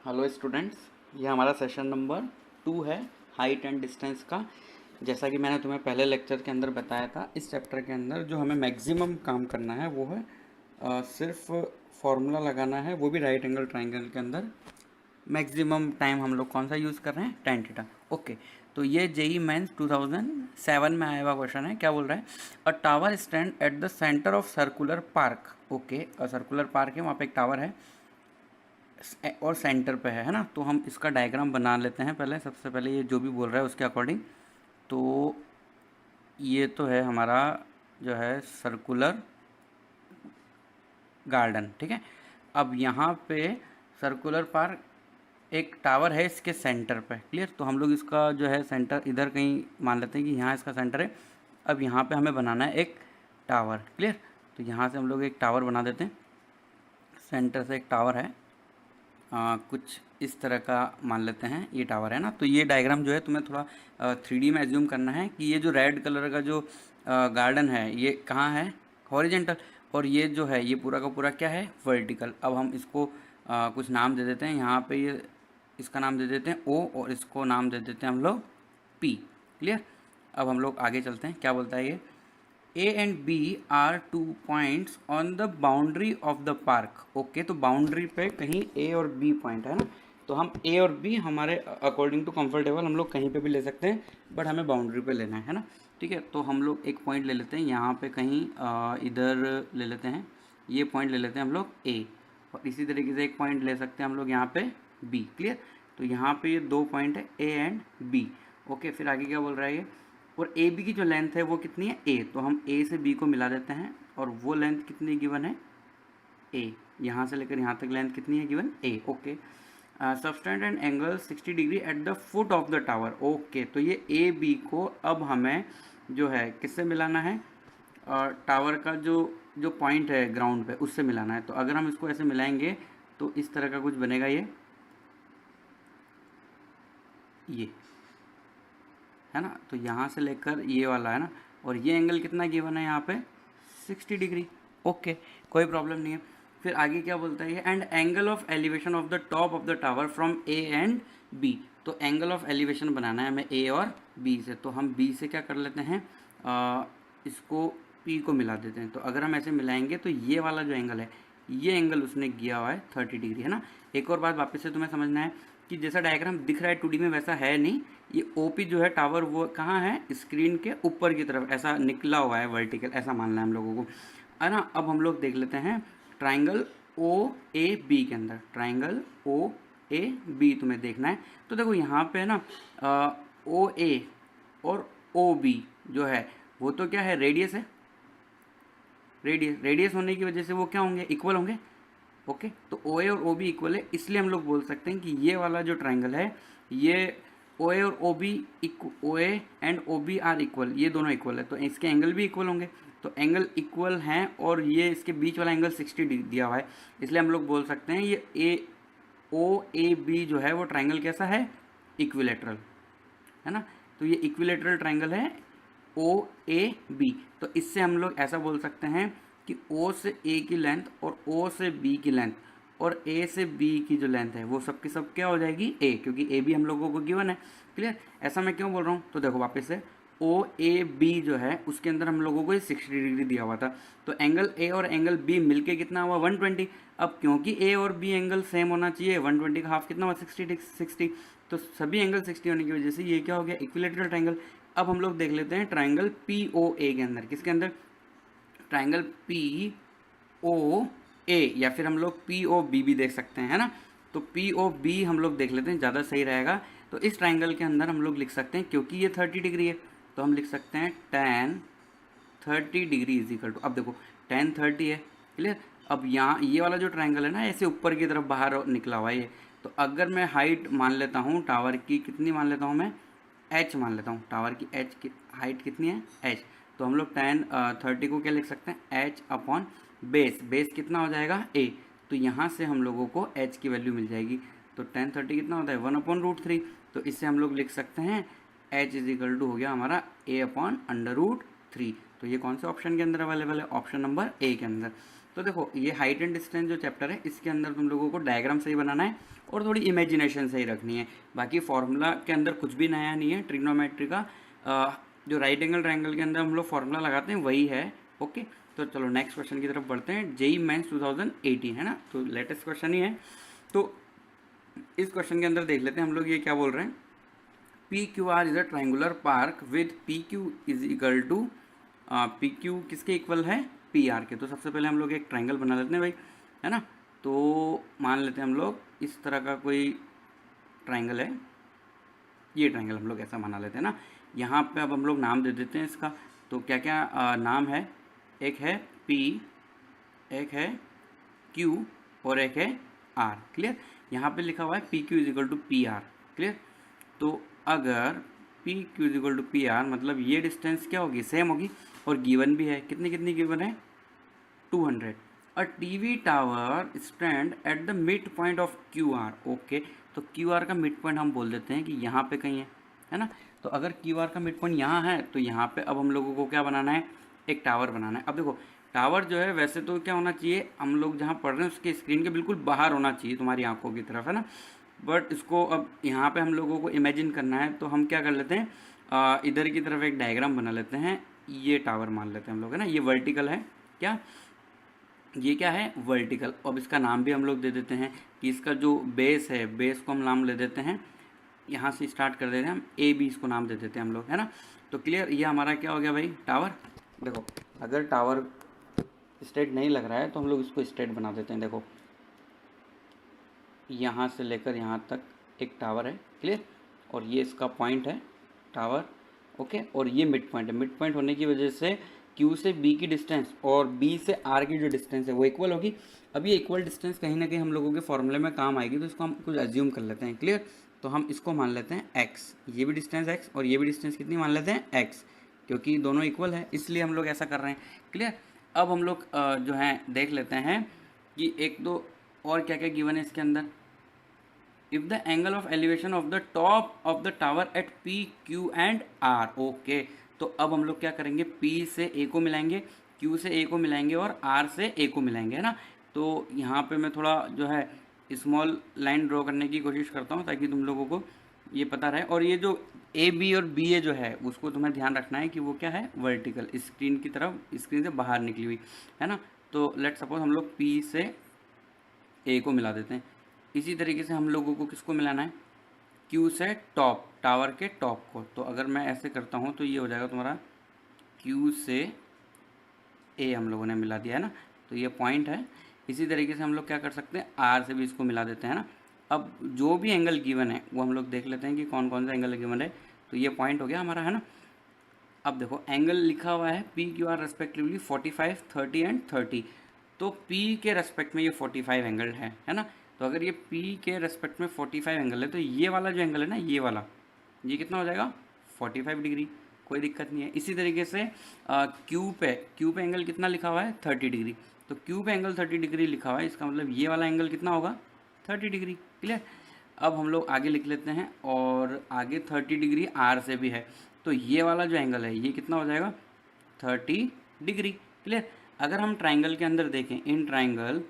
Hello students, ये हमारा session number 2 है, हाइट एंड डिस्टेंस का। जैसा कि मैंने तुम्हें पहले लेक्चर के अंदर बताया था, इस चैप्टर के अंदर जो हमें मैक्सिमम काम करना है वो है सिर्फ फॉर्मूला लगाना है, वो भी राइट एंगल ट्राइंगल के अंदर। मैक्सिमम टाइम हम लोग कौन सा यूज़ कर रहे हैं, tan थीटा। ओके, तो ये जेई मेंस 2007 में आया हुआ क्वेश्चन है। क्या बोल रहा है? अ tower stand at the centre of circular park. Okay, circular park है, वहाँ पे एक टावर है और सेंटर पे है ना। तो हम इसका डायग्राम बना लेते हैं पहले। सबसे पहले ये जो भी बोल रहा है उसके अकॉर्डिंग, तो ये तो है हमारा जो है सर्कुलर गार्डन, ठीक है। अब यहाँ पे सर्कुलर पार्क, एक टावर है इसके सेंटर पे, क्लियर। तो हम लोग इसका जो है सेंटर इधर कहीं मान लेते हैं कि यहाँ इसका सेंटर है। अब यहाँ पे हमें बनाना है एक टावर, क्लियर। तो यहाँ से हम लोग एक टावर बना देते हैं, सेंटर से एक टावर है। कुछ इस तरह का मान लेते हैं, ये टावर है ना। तो ये डायग्राम जो है तुम्हें थोड़ा 3D में एज्यूम करना है कि ये जो रेड कलर का जो गार्डन है ये कहाँ है, हॉरिजेंटल, और ये जो है ये पूरा का पूरा क्या है, वर्टिकल। अब हम इसको कुछ नाम दे देते हैं। यहाँ पे ये इसका नाम दे देते हैं ओ, और इसको नाम दे देते हैं हम लोग पी, क्लियर। अब हम लोग आगे चलते हैं, क्या बोलता है ये। A and B are 2 points on the boundary of the park। Okay, तो बाउंड्री पे कहीं A और B पॉइंट है ना। तो हम A और B हमारे अकॉर्डिंग टू कंफर्टेबल हम लोग कहीं पे भी ले सकते हैं, बट हमें बाउंड्री पे लेना है ना। ठीक है, तो हम लोग एक पॉइंट ले लेते हैं यहाँ पे कहीं इधर ले लेते हैं, ये पॉइंट ले लेते हैं हम लोग A, और इसी तरीके से एक पॉइंट ले सकते हैं हम लोग यहाँ पे B, क्लियर। तो यहाँ पे ये 2 पॉइंट है A एंड B। ओके, फिर आगे क्या बोल रहा है ये, और ए बी की जो लेंथ है वो कितनी है, ए। तो हम ए से बी को मिला देते हैं, और वो लेंथ कितनी गिवन है, ए। यहाँ से लेकर यहाँ तक लेंथ कितनी है given, A. Okay, subtend and angle 60 degree at the foot of the tower. Okay, तो ये ए बी को अब हमें जो है किससे मिलाना है, टावर का जो जो पॉइंट है ग्राउंड पे उससे मिलाना है। तो अगर हम इसको ऐसे मिलाएंगे तो इस तरह का कुछ बनेगा, ये है ना। तो यहाँ से लेकर ये वाला है ना, और ये एंगल कितना गिवन है यहाँ पे, 60 डिग्री। ओके, कोई प्रॉब्लम नहीं है। फिर आगे क्या बोलता है ये, and angle of elevation of the top of the tower from A and B. तो एंगल ऑफ एलिवेशन बनाना है हमें ए और बी से। तो हम बी से क्या कर लेते हैं, इसको पी को मिला देते हैं। तो अगर हम ऐसे मिलाएंगे तो ये वाला जो एंगल है, ये एंगल उसने किया हुआ है 30 डिग्री, है ना। एक और बात वापस से तुम्हें समझना है कि जैसा डायग्राम दिख रहा है 2D में वैसा है नहीं। ये ओपी जो है टावर वो कहाँ है, स्क्रीन के ऊपर की तरफ ऐसा निकला हुआ है वर्टिकल, ऐसा मानना है हम लोगों को, है ना। अब हम लोग देख लेते हैं ट्राइंगल ओ ए बी के अंदर, ट्राइंगल ओ ए बी तुम्हें देखना है। तो देखो यहाँ पे है ना, ओ ए और ओ बी जो है वो तो क्या है, रेडियस है। रेडियस होने की वजह से वो क्या होंगे, इक्वल होंगे। ओके, तो ओ ए और ओ बी इक्वल है, इसलिए हम लोग बोल सकते हैं कि ये वाला जो ट्राइंगल है, ये ओ ए और O B, O A and O B are equal, ये दोनों इक्वल है, तो इसके एंगल भी इक्वल होंगे। तो एंगल इक्वल हैं, और ये इसके बीच वाला एंगल 60 दिया हुआ है, इसलिए हम लोग बोल सकते हैं ये ए ओ ए बी जो है वो ट्राइंगल कैसा है, इक्विलेटरल, है ना। तो ये इक्विलेटरल ट्राइंगल है ओ ए बी। तो इससे हम लोग ऐसा बोल सकते हैं कि ओ से ए की लेंथ और ओ से बी की लेंथ और ए से बी की जो लेंथ है वो सब की सब क्या हो जाएगी, ए, क्योंकि ए बी हम लोगों को गिवन है, क्लियर। ऐसा मैं क्यों बोल रहा हूँ, तो देखो वापस से, ओ ए बी जो है उसके अंदर हम लोगों को 60 डिग्री दिया हुआ था। तो एंगल ए और एंगल बी मिलके कितना हुआ, 120। अब क्योंकि ए और बी एंगल सेम होना चाहिए, 120 का हाफ कितना हुआ, 60। तो सभी एंगल 60 होने की वजह से ये क्या हो गया, इक्विलेटरल ट्राइंगल। अब हम लोग देख लेते हैं ट्राइंगल पी ओ ए के अंदर, किसके अंदर, ट्राइंगल पी ओ ए, या फिर हम लोग पी ओ बी भी देख सकते हैं, है ना। तो पी ओ बी हम लोग देख लेते हैं, ज़्यादा सही रहेगा। तो इस ट्राइंगल के अंदर हम लोग लिख सकते हैं, क्योंकि ये 30 डिग्री है, तो हम लिख सकते हैं tan 30 degree is equal to, अब देखो tan 30 है, क्लियर। अब यहाँ ये वाला जो ट्राइंगल है ना, ऐसे ऊपर की तरफ बाहर निकला हुआ है ये। तो अगर मैं हाइट मान लेता हूँ टावर की, कितनी मान लेता हूँ मैं, h मान लेता हूँ, टावर की h की हाइट कितनी है, h। तो हम लोग tan 30 को क्या लिख सकते हैं, h अपॉन बेस कितना हो जाएगा, a। तो यहाँ से हम लोगों को h की वैल्यू मिल जाएगी। तो tan 30 कितना होता है, 1/√3। तो इससे हम लोग लिख सकते हैं h इज इक्वल टू हो गया हमारा a अपॉन √3। तो ये कौन से ऑप्शन के अंदर अवेलेबल है? ऑप्शन नंबर ए के अंदर। तो देखो ये हाइट एंड डिस्टेंस जो चैप्टर है इसके अंदर तुम लोगों को डायग्राम सही बनाना है और थोड़ी इमेजिनेशन सही रखनी है। बाकी फॉर्मूला के अंदर कुछ भी नया नहीं है। ट्रिग्नोमेट्री का जो राइट एंगल ट्रायंगल के अंदर हम लोग फॉर्मूला लगाते हैं वही है। ओके, तो चलो नेक्स्ट क्वेश्चन की तरफ बढ़ते हैं। जेईई मेंस 2018 है ना, तो लेटेस्ट क्वेश्चन ही है। तो इस क्वेश्चन के अंदर देख लेते हैं हम लोग ये क्या बोल रहे हैं। P Q R is a triangular park with P Q is equal to, P Q किसके इक्वल है? पी आर के। तो सबसे पहले हम लोग एक ट्राइंगल बना लेते हैं भाई, है ना। तो मान लेते हैं हम लोग इस तरह का कोई ट्राइंगल है, ये ट्राइंगल हम लोग ऐसा बना लेते हैं ना। यहाँ पे अब हम लोग नाम दे देते हैं इसका। तो क्या क्या नाम है? एक है P, एक है Q और एक है R। क्लियर? यहाँ पे लिखा हुआ है P Q is equal to P R. Clear? तो अगर P Q is equal to P R मतलब ये डिस्टेंस क्या होगी? सेम होगी। और गिवन भी है, कितनी कितनी गिवन है? 200। A TV tower stand at the mid point of Q R. Okay, तो क्यू आर का मिड पॉइंट हम बोल देते हैं कि यहाँ पे कहीं है ना। तो अगर क्यू आर का मिड पॉइंट यहाँ है तो यहाँ पे अब हम लोगों को क्या बनाना है? एक टावर बनाना है। अब देखो टावर जो है वैसे तो क्या होना चाहिए, हम लोग जहाँ पढ़ रहे हैं उसके स्क्रीन के बिल्कुल बाहर होना चाहिए, तुम्हारी आंखों की तरफ, है ना। बट इसको अब यहाँ पे हम लोगों को इमेजिन करना है, तो हम क्या कर लेते हैं, इधर की तरफ एक डायग्राम बना लेते हैं। ये टावर मान लेते हैं हम लोग, है ना। ये वर्टिकल है क्या? ये क्या है? वर्टिकल। अब इसका नाम भी हम लोग दे देते हैं कि इसका जो बेस है, बेस को हम नाम ले देते हैं, यहाँ से स्टार्ट कर देते हैं हम, ए बी इसको नाम दे देते हैं हम लोग, है ना। तो क्लियर, ये हमारा क्या हो गया भाई? टावर। देखो अगर टावर स्ट्रेट नहीं लग रहा है तो हम लोग इसको स्ट्रेट बना देते हैं। देखो यहाँ से लेकर यहाँ तक एक टावर है। क्लियर? और ये इसका पॉइंट है टावर। ओके, और ये मिड पॉइंट है। मिड पॉइंट होने की वजह से Q से B की डिस्टेंस और B से R की जो डिस्टेंस है वो इक्वल होगी। अब ये इक्वल डिस्टेंस कहीं ना कहीं हम लोगों के फॉर्मूले में काम आएगी, तो इसको हम कुछ एज्यूम कर लेते हैं। क्लियर? तो हम इसको मान लेते हैं x, ये भी डिस्टेंस x और ये भी डिस्टेंस कितनी मान लेते हैं? x, क्योंकि दोनों इक्वल है इसलिए हम लोग ऐसा कर रहे हैं। क्लियर? अब हम लोग जो है देख लेते हैं कि एक दो और क्या क्या गिवन है इसके अंदर। If the angle of elevation of the top of the tower at P, Q and R। Okay, तो अब हम लोग क्या करेंगे? P से A को मिलाएंगे, Q से A को मिलाएंगे और R से A को मिलाएंगे, है ना। तो यहाँ पे मैं थोड़ा जो है स्मॉल लाइन ड्रॉ करने की कोशिश करता हूँ ताकि तुम लोगों को ये पता रहे। और ये जो ए बी और बी ए जो है उसको तुम्हें ध्यान रखना है कि वो क्या है? वर्टिकल, स्क्रीन की तरफ, स्क्रीन से बाहर निकली हुई, है ना। तो लेट सपोज हम लोग P से A को मिला देते हैं। इसी तरीके से हम लोगों को किसको मिलाना है? Q से टॉप, टावर के टॉप को। तो अगर मैं ऐसे करता हूँ तो ये हो जाएगा तुम्हारा Q से A हम लोगों ने मिला दिया, है ना। तो ये पॉइंट है। इसी तरीके से हम लोग क्या कर सकते हैं? R से भी इसको मिला देते हैं ना। अब जो भी एंगल गिवन है वो हम लोग देख लेते हैं कि कौन कौन सा एंगल गिवन है। तो ये पॉइंट हो गया हमारा, है ना। अब देखो एंगल लिखा हुआ है P Q are respectively 45, 30 and 30। तो P के रेस्पेक्ट में ये 45 एंगल है ना। तो अगर ये P के रेस्पेक्ट में 45 एंगल है तो ये वाला जो एंगल है ना, ये वाला, ये कितना हो जाएगा? 45 डिग्री। कोई दिक्कत नहीं है। इसी तरीके से क्यू पे एंगल कितना लिखा हुआ है? 30 डिग्री। तो क्यू पे एंगल 30 डिग्री लिखा हुआ है, इसका मतलब ये वाला एंगल कितना होगा? 30 डिग्री। क्लियर? अब हम लोग आगे लिख लेते हैं, और आगे 30 डिग्री R से भी है, तो ये वाला जो एंगल है ये कितना हो जाएगा? 30 डिग्री। क्लियर? अगर हम ट्राइंगल के अंदर देखें, in triangle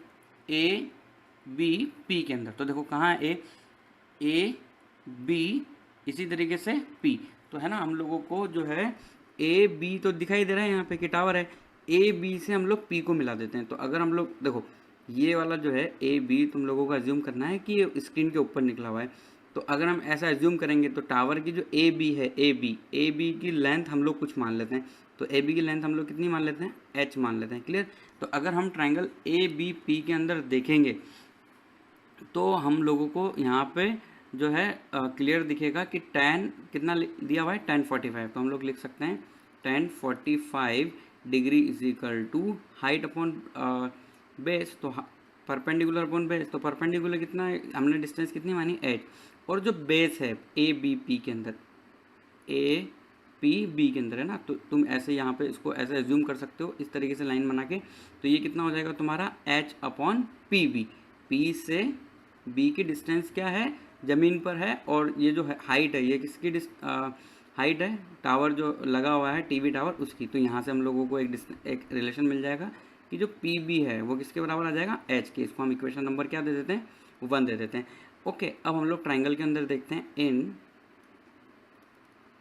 A B P के अंदर, तो देखो कहाँ है ए बी, इसी तरीके से P, तो है ना। हम लोगों को जो है ए बी तो दिखाई दे रहा है यहाँ पे कि टावर है, ए बी से हम लोग P को मिला देते हैं। तो अगर हम लोग देखो ये वाला जो है ए बी, तुम लोगों को एज्यूम करना है कि ये स्क्रीन के ऊपर निकला हुआ है। तो अगर हम ऐसा एज्यूम करेंगे तो टावर की जो ए बी है, ए बी की लेंथ हम लोग कुछ मान लेते हैं। तो ए बी की लेंथ हम लोग कितनी मान लेते हैं? H मान लेते हैं। क्लियर? तो अगर हम ट्राइंगल ए बी पी के अंदर देखेंगे तो हम लोगों को यहाँ पे जो है क्लियर दिखेगा कि tan कितना दिया हुआ है? tan 45। तो हम लोग लिख सकते हैं tan 45 degree is equal to height upon base, तो परपेंडिकुलर अपॉन बेस। तो परपेंडिकुलर कितना है? हमने डिस्टेंस कितनी मानी? H। और जो बेस है ए बी पी के अंदर, ए पी बी के अंदर, है ना। तो तुम ऐसे यहाँ पे इसको ऐसे एज्यूम कर सकते हो इस तरीके से लाइन बना के। तो ये कितना हो जाएगा तुम्हारा? H upon P B. P से बी की डिस्टेंस क्या है? ज़मीन पर है, और ये जो है हाइट है ये किसकी हाइट है टावर जो लगा हुआ है टीवी टावर उसकी, तो यहाँ से हम लोगों को एक रिलेशन मिल जाएगा कि जो पी बी है वो किसके बराबर आ जाएगा, एच के। इसको हम इक्वेशन नंबर क्या दे देते हैं, 1 दे देते हैं। ओके, अब हम लोग ट्राइंगल के अंदर देखते हैं,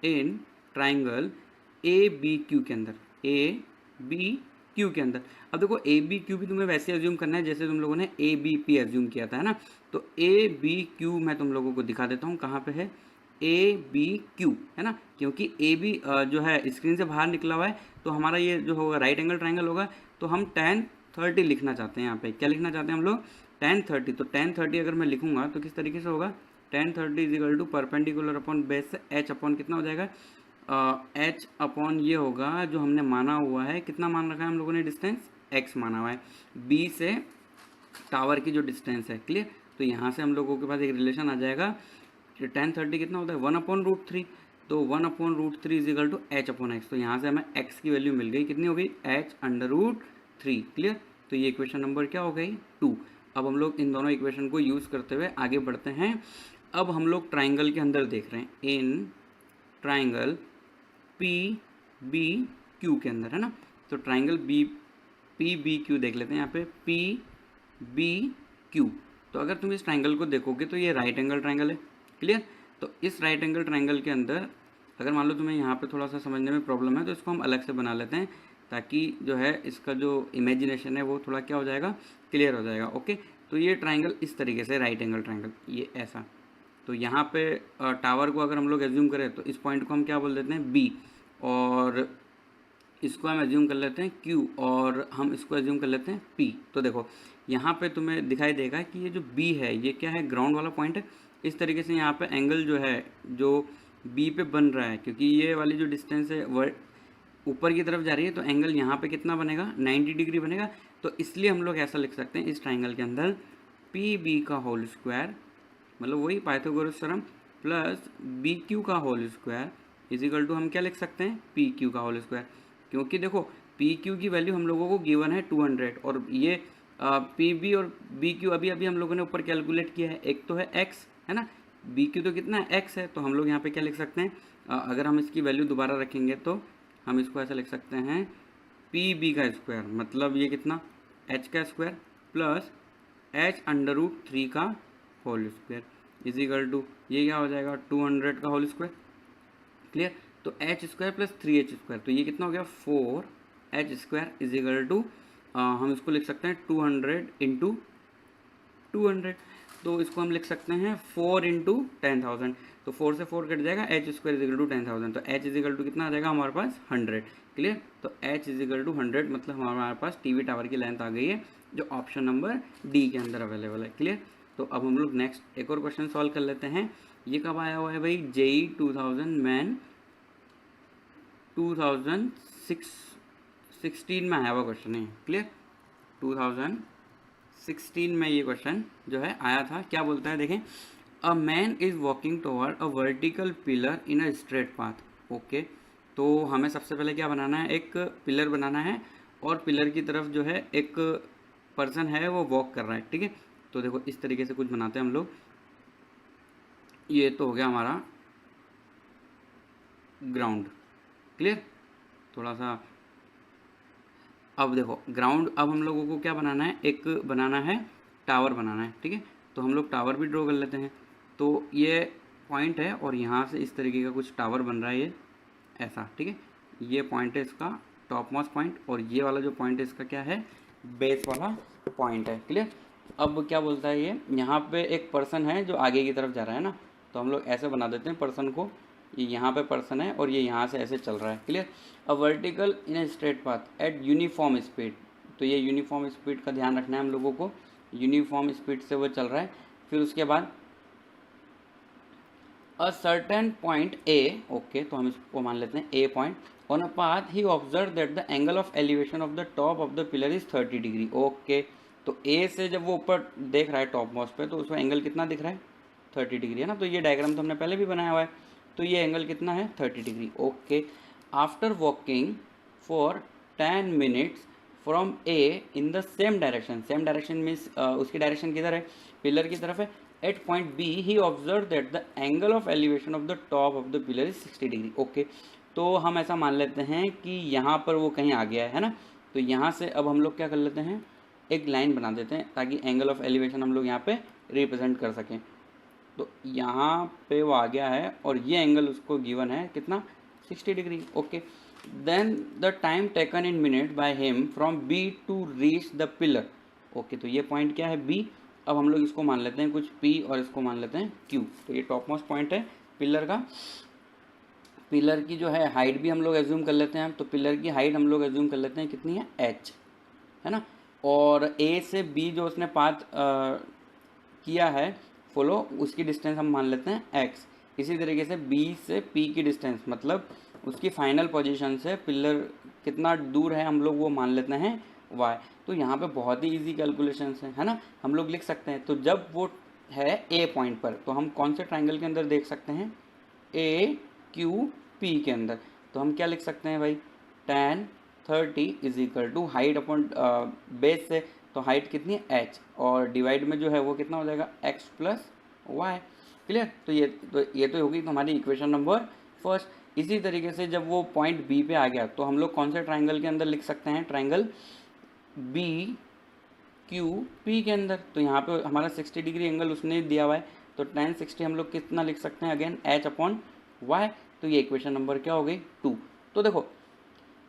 in triangle A B Q के अंदर, ए बी क्यू के अंदर। अब देखो ए बी क्यू भी तुम्हें वैसे एज्यूम करना है जैसे तुम लोगों ने ए बी पी एज्यूम किया था, है ना। तो ए बी क्यू मैं तुम लोगों को दिखा देता हूँ कहाँ पे है, ए बी क्यू, है ना, क्योंकि ए बी जो है स्क्रीन से बाहर निकला हुआ है, तो हमारा ये जो होगा राइट एंगल ट्राइंगल होगा। तो हम tan 30 लिखना चाहते हैं, यहाँ पे क्या लिखना चाहते हैं हम लोग, tan 30। तो tan 30 अगर मैं लिखूंगा तो किस तरीके से होगा, tan 30 is equal to perpendicular upon base से एच अपॉन कितना हो जाएगा, एच अपॉन ये होगा जो हमने माना हुआ है, कितना मान रखा है हम लोगों ने डिस्टेंस, एक्स माना हुआ है, बी से टावर की जो डिस्टेंस है, क्लियर। तो यहाँ से हम लोगों के पास एक रिलेशन आ जाएगा, tan 30 कितना होता है, 1/√3। तो 1/√3 is equal to H upon X. तो यहाँ से हमें एक्स की वैल्यू मिल गई, कितनी हो गई, h/√3, क्लियर। तो ये इक्वेशन नंबर क्या हो गई, 2। अब हम लोग इन दोनों इक्वेशन को यूज़ करते हुए आगे बढ़ते हैं। अब हम लोग ट्राइंगल के अंदर देख रहे हैं, in triangle P B Q के अंदर, है ना। तो ट्राइंगल पी बी क्यू देख लेते हैं यहाँ पे, पी बी क्यू। तो अगर तुम इस ट्राइंगल को देखोगे तो ये राइट एंगल ट्राइंगल है, क्लियर। तो इस राइट एंगल ट्राइंगल के अंदर अगर मान लो तुम्हें यहाँ पे थोड़ा सा समझने में प्रॉब्लम है तो इसको हम अलग से बना लेते हैं, ताकि जो है इसका जो इमेजिनेशन है वो थोड़ा क्या हो जाएगा, क्लियर हो जाएगा। ओके, तो ये ट्राइंगल इस तरीके से राइट एंगल ट्राइंगल, ये ऐसा। तो यहाँ पे टावर को अगर हम लोग एज्यूम करें तो इस पॉइंट को हम क्या बोल देते हैं, बी, और इसको हम एज्यूम कर लेते हैं Q, और हम इसको एज्यूम कर लेते हैं P। तो देखो यहाँ पे तुम्हें दिखाई देगा कि ये जो B है ये क्या है, ग्राउंड वाला पॉइंट है। इस तरीके से यहाँ पे एंगल जो है जो B पे बन रहा है, क्योंकि ये वाली जो डिस्टेंस है वो ऊपर की तरफ जा रही है, तो एंगल यहाँ पे कितना बनेगा, 90 डिग्री बनेगा। तो इसलिए हम लोग ऐसा लिख सकते हैं इस ट्राइंगल के अंदर पी बी का होल स्क्वायर, मतलब वही Pythagoras theorem, plus B Q का whole square is equal to हम क्या लिख सकते हैं, पी क्यू का होल स्क्वायर। क्योंकि देखो पी क्यू की वैल्यू हम लोगों को गिवन है 200, और ये पी बी और बी क्यू अभी अभी हम लोगों ने ऊपर कैलकुलेट किया है, एक तो है एक्स, है ना, बी क्यू तो कितना है, एक्स है। तो हम लोग यहाँ पे क्या लिख सकते हैं, अगर हम इसकी वैल्यू दोबारा रखेंगे तो हम इसको ऐसा लिख सकते हैं, पी बी का स्क्वायर मतलब ये कितना, एच का स्क्वायर प्लस h/√3 का whole square is equal to ये क्या हो जाएगा, 200 का होल स्क्वायर, क्लियर। तो H square plus 3h square, तो ये कितना हो गया, 4h square is equal to हम इसको लिख सकते हैं 200 इंटू 200। तो इसको हम लिख सकते हैं 4 इंटू 10,000। तो 4 से 4 कट जाएगा, H square is equal to 10,000। तो एच इज इक्वल टू कितना आ जाएगा हमारे पास, 100, क्लियर। तो एच इज इक्वल टू 100, मतलब हमारे पास टीवी टावर की लेंथ आ गई है, जो ऑप्शन नंबर डी के अंदर अवेलेबल है, क्लियर। तो अब हम लोग नेक्स्ट एक और क्वेश्चन सॉल्व कर लेते हैं। ये कब आया हुआ है भाई, JEE 2000 मैन 2016 में आया हुआ क्वेश्चन है, क्लियर। 2016 में ये क्वेश्चन जो है आया था। क्या बोलता है देखें, a man is walking toward a vertical pillar in a straight path. Okay, तो हमें सबसे पहले क्या बनाना है, एक पिलर बनाना है, और पिलर की तरफ जो है एक पर्सन है वो वॉक कर रहा है, ठीक है। तो देखो इस तरीके से कुछ बनाते हैं हम लोग। ये तो हो गया हमारा ग्राउंड, क्लियर। थोड़ा सा अब देखो ग्राउंड, अब हम लोगों को क्या बनाना है, एक बनाना है टावर बनाना है, ठीक है। तो हम लोग टावर भी ड्रॉ कर लेते हैं। तो ये पॉइंट है और यहाँ से इस तरीके का कुछ टावर बन रहा है, ये ऐसा, ठीक है। ये पॉइंट है इसका टॉप मोस्ट पॉइंट, और ये वाला जो पॉइंट है इसका क्या है, बेस वाला पॉइंट है, क्लियर। अब क्या बोलता है ये, यहाँ पे एक पर्सन है जो आगे की तरफ जा रहा है ना, तो हम लोग ऐसे बना देते हैं पर्सन को, ये यहाँ पे पर्सन है और ये यहाँ से ऐसे चल रहा है, clear. A vertical in a straight path eight uniform speed. तो ये यूनिफॉर्म स्पीड का ध्यान रखना है हम लोगों को, यूनिफॉर्म स्पीड से वो चल रहा है। फिर उसके बाद a certain point A, okay, तो हम इसको मान लेते हैं A point, on a path ही observe that the angle of elevation of the top of the pillar is 30 degree. Okay, तो ए से जब वो ऊपर देख रहा है टॉप मोस्ट पे, तो उसका एंगल कितना दिख रहा है, 30 डिग्री, है ना। तो ये डायग्राम तो हमने पहले भी बनाया हुआ है, तो ये एंगल कितना है, 30 degree. Okay, after walking for 10 minutes from A in the same direction, same direction means उसकी डायरेक्शन किधर है, पिलर की तरफ है, at point B he observe that the angle of elevation of the top of the pillar is 60 degree. Okay, तो हम ऐसा मान लेते हैं कि यहाँ पर वो कहीं आ गया है ना, तो यहाँ से अब हम लोग क्या कर लेते हैं, एक लाइन बना देते हैं ताकि एंगल ऑफ एलिवेशन हम लोग यहाँ पे रिप्रेजेंट कर सकें। तो यहाँ पे वो आ गया है और ये एंगल उसको गिवन है कितना, 60 degree. Okay, then the time taken in minute by him from B to reach the pillar. Okay, तो ये पॉइंट क्या है, बी। अब हम लोग इसको मान लेते हैं कुछ पी और इसको मान लेते हैं क्यू। तो ये टॉप मोस्ट पॉइंट है पिलर का। पिलर की जो है हाइट भी हम लोग एज्यूम कर लेते हैं, तो पिलर की हाइट हम लोग एज्यूम कर लेते हैं कितनी है, एच, है ना। और ए से बी जो उसने पाथ किया है फॉलो, उसकी डिस्टेंस हम मान लेते हैं एक्स। इसी तरीके से बी से पी की डिस्टेंस मतलब उसकी फाइनल पोजीशन से पिलर कितना दूर है हम लोग वो मान लेते हैं वाई। तो यहाँ पे बहुत ही इजी कैलकुलेशंस है ना, हम लोग लिख सकते हैं। तो जब वो है ए पॉइंट पर, तो हम कौन से ट्राइंगल के अंदर देख सकते हैं, ए क्यू पी के अंदर। तो हम क्या लिख सकते हैं भाई, tan 30 is equal to height upon base से, तो हाइट कितनी है h, और डिवाइड में जो है वो कितना हो जाएगा x प्लस वाई। क्लियर, तो ये होगी हमारी इक्वेशन नंबर फर्स्ट। इसी तरीके से जब वो पॉइंट बी पे आ गया तो हम लोग कौन से ट्राइंगल के अंदर लिख सकते हैं, ट्राइंगल बी क्यू पी के अंदर। तो यहाँ पे हमारा 60 डिग्री एंगल उसने दिया हुआ है, तो tan 60 हम लोग कितना लिख सकते हैं, अगेन h अपॉन वाई। तो ये इक्वेशन नंबर क्या हो गई, 2। तो देखो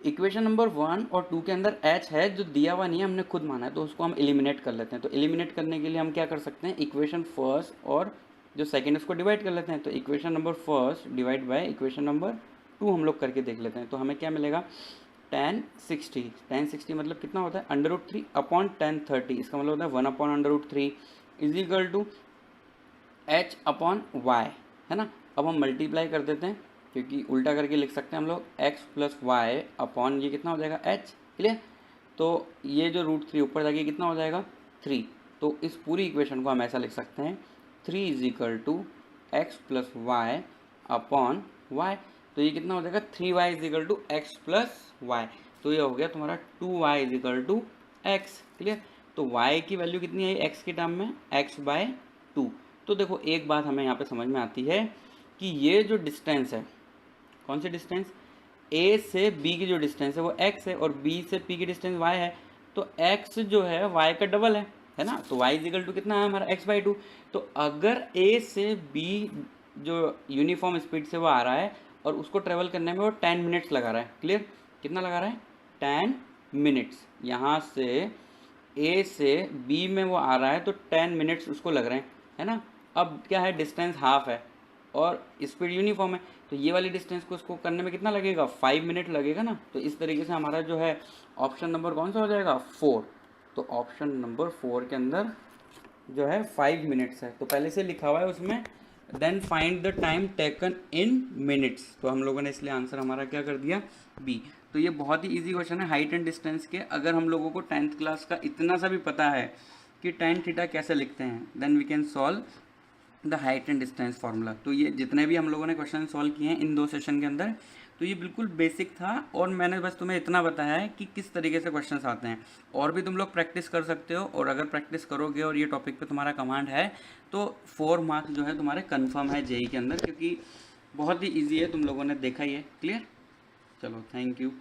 इक्वेशन नंबर 1 और 2 के अंदर h है जो दिया हुआ नहीं है, हमने खुद माना है, तो उसको हम एलिमिनेट कर लेते हैं। तो एलिमिनेट करने के लिए हम क्या कर सकते हैं, इक्वेशन फर्स्ट और जो सेकंड उसको डिवाइड कर लेते हैं। तो equation number first divide by equation number 2 हम लोग करके देख लेते हैं। तो हमें क्या मिलेगा, tan 60 मतलब कितना होता है, √3 अपॉन tan 30, इसका मतलब होता है 1 upon √3 is equal to h upon Y, है ना। अब हम मल्टीप्लाई कर देते हैं क्योंकि उल्टा करके लिख सकते हैं हम लोग, x प्लस वाई अपॉन ये कितना हो जाएगा h। क्लियर, तो ये जो √3 ऊपर जाके कितना हो जाएगा 3। तो इस पूरी इक्वेशन को हम ऐसा लिख सकते हैं 3 is equal to X plus Y upon Y. तो ये कितना हो जाएगा 3y is equal to X plus Y. तो ये हो गया तुम्हारा 2y is equal to X. Clear, तो y की वैल्यू कितनी है x के टर्म में, x/2। तो देखो एक बात हमें यहाँ पे समझ में आती है कि ये जो डिस्टेंस है, कौन सी डिस्टेंस, a से b की जो डिस्टेंस है वो x है और b से p की डिस्टेंस y है। तो x जो है y का डबल है ना। तो y इज इक्वल टू कितना है हमारा x/2। तो अगर a से b जो यूनिफॉर्म स्पीड से वो आ रहा है और उसको ट्रेवल करने में वो 10 मिनट्स लगा रहा है। क्लियर, कितना लगा रहा है, 10 मिनट्स। यहाँ से a से b में वो आ रहा है तो 10 मिनट्स उसको लग रहे हैं, है ना। अब क्या है, डिस्टेंस हाफ है और स्पीड यूनिफॉर्म है, तो ये वाली डिस्टेंस को उसको करने में कितना लगेगा, 5 मिनट लगेगा ना। तो इस तरीके से हमारा जो है ऑप्शन नंबर कौन सा हो जाएगा, 4। तो ऑप्शन नंबर 4 के अंदर जो है 5 मिनट्स है। तो पहले से लिखा हुआ है उसमें, then find the time taken in minutes. तो हम लोगों ने इसलिए आंसर हमारा क्या कर दिया, बी। तो ये बहुत ही इजी क्वेश्चन है हाइट एंड डिस्टेंस के। अगर हम लोगों को 10th क्लास का इतना सा भी पता है कि tan थीटा कैसे लिखते हैं, then we can solve the height and distance formula. तो ये जितने भी हम लोगों ने क्वेश्चन सॉल्व किए हैं इन 2 सेशन के अंदर, तो ये बिल्कुल बेसिक था और मैंने बस तुम्हें इतना बताया है कि किस तरीके से क्वेश्चंस आते हैं। और भी तुम लोग प्रैक्टिस कर सकते हो, और अगर प्रैक्टिस करोगे और ये टॉपिक पे तुम्हारा कमांड है तो 4 मार्क्स जो है तुम्हारे कन्फर्म है जेई के अंदर, क्योंकि बहुत ही ईजी है, तुम लोगों ने देखा ही है। क्लियर, चलो थैंक यू।